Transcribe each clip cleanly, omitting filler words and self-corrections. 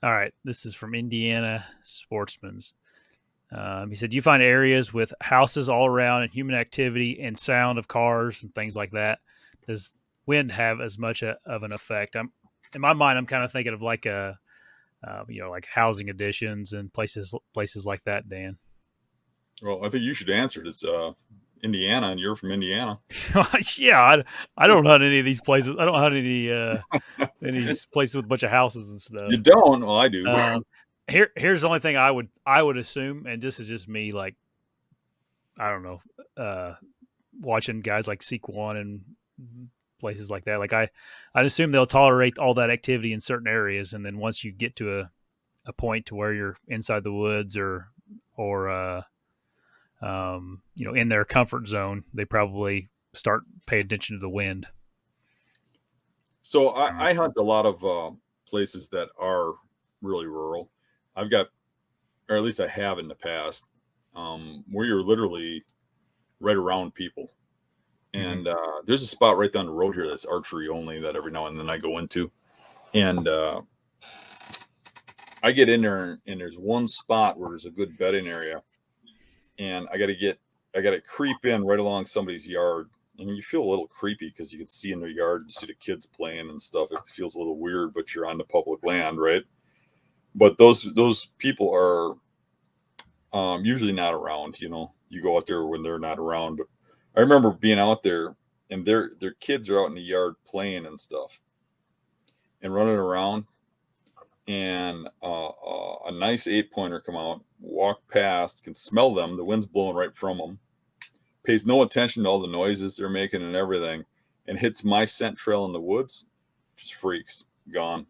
All right, this is from Indiana Sportsman's. He said, "Do you find areas with houses all around and human activity and sound of cars and things like that? Does wind have as much of an effect?" In my mind, I'm kind of thinking of like like housing additions and places like that. Dan, Well, I think you should answer it. It's Indiana, and you're from Indiana. yeah, I don't hunt any of these places. I don't hunt any places with a bunch of houses and You stuff. don't? Well, I do. Um, here's the only thing I would assume, and this is just me, like I don't know, watching guys like Seek One and places like that. Like I'd assume they'll tolerate all that activity in certain areas, and then once you get to a point to where you're inside the woods or in their comfort zone, they probably start paying attention to the wind. So I hunt a lot of places that are really rural. I've got, or at least I have in the past, where you're literally right around people. Mm-hmm. And there's a spot right down the road here that's archery only that every now and then I go into. And I get in there, and there's one spot where there's a good bedding area, and I got to creep in right along somebody's yard, and you feel a little creepy because you can see in their yard and see the kids playing and stuff. It feels a little weird, but you're on the public land, right? But those people are usually not around. You go out there when they're not around. But I remember being out there, and their kids are out in the yard playing and stuff and running around, and a nice 8-pointer come out, walk past, can smell them. The wind's blowing right from them, pays no attention to all the noises they're making and everything, and hits my scent trail in the woods, just freaks, gone.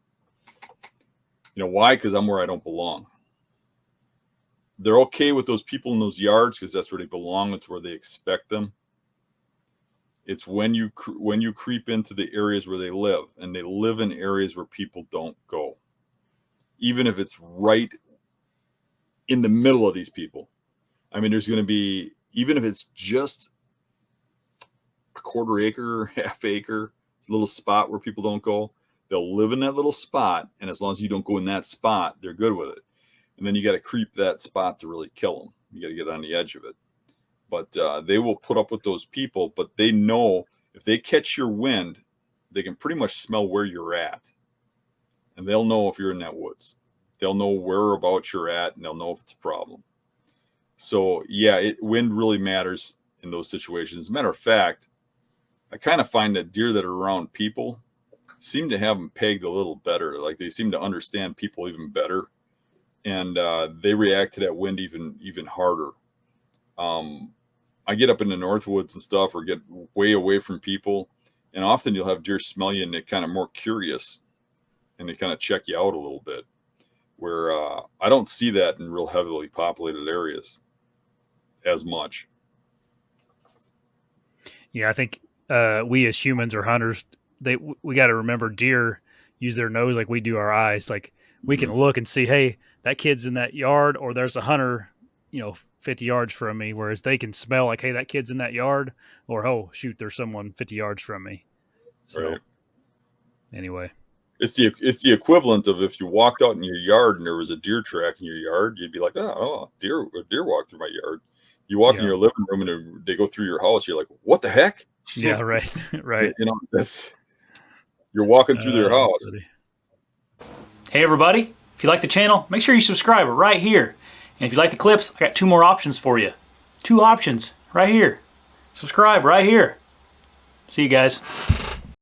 You know why? Because I'm where I don't belong. They're okay with those people in those yards because that's where they belong. It's where they expect them. It's when you creep into the areas where they live, and they live in areas where people don't go, even if it's right in the middle of these people. I mean, there's going to be, even if it's just a quarter acre, half acre, little spot where people don't go, they'll live in that little spot. And as long as you don't go in that spot, they're good with it. And then you got to creep that spot to really kill them. You got to get on the edge of it. But they will put up with those people, but they know if they catch your wind, they can pretty much smell where you're at. And they'll know if you're in that woods. They'll know whereabouts you're at, and they'll know if it's a problem. So, yeah, wind really matters in those situations. As a matter of fact, I kind of find that deer that are around people seem to have them pegged a little better. Like they seem to understand people even better, and they react to that wind even harder. I get up in the north woods and stuff, or get way away from people, and often you'll have deer smell you, and they're kind of more curious, and they kind of check you out a little bit. Where I don't see that in real heavily populated areas as much. Yeah, I think we as humans or hunters, we got to remember deer use their nose like we do our eyes. Like we can Mhm. look and see, hey, that kid's in that yard, or there's a hunter, 50 yards from me. Whereas they can smell like, hey, that kid's in that yard, or oh shoot, there's someone 50 yards from me. So Right. anyway, It's the equivalent of if you walked out in your yard and there was a deer track in your yard, you'd be like, oh, a deer walked through my yard. You walk in yeah, your living room and they go through your house. You're like, what the heck? yeah, right, right. That's you're walking through their That's house. funny. Hey everybody, if you like the channel, make sure you subscribe right here. And if you like the clips, I got 2 more options for you. 2 options right here. Subscribe right here. See you guys.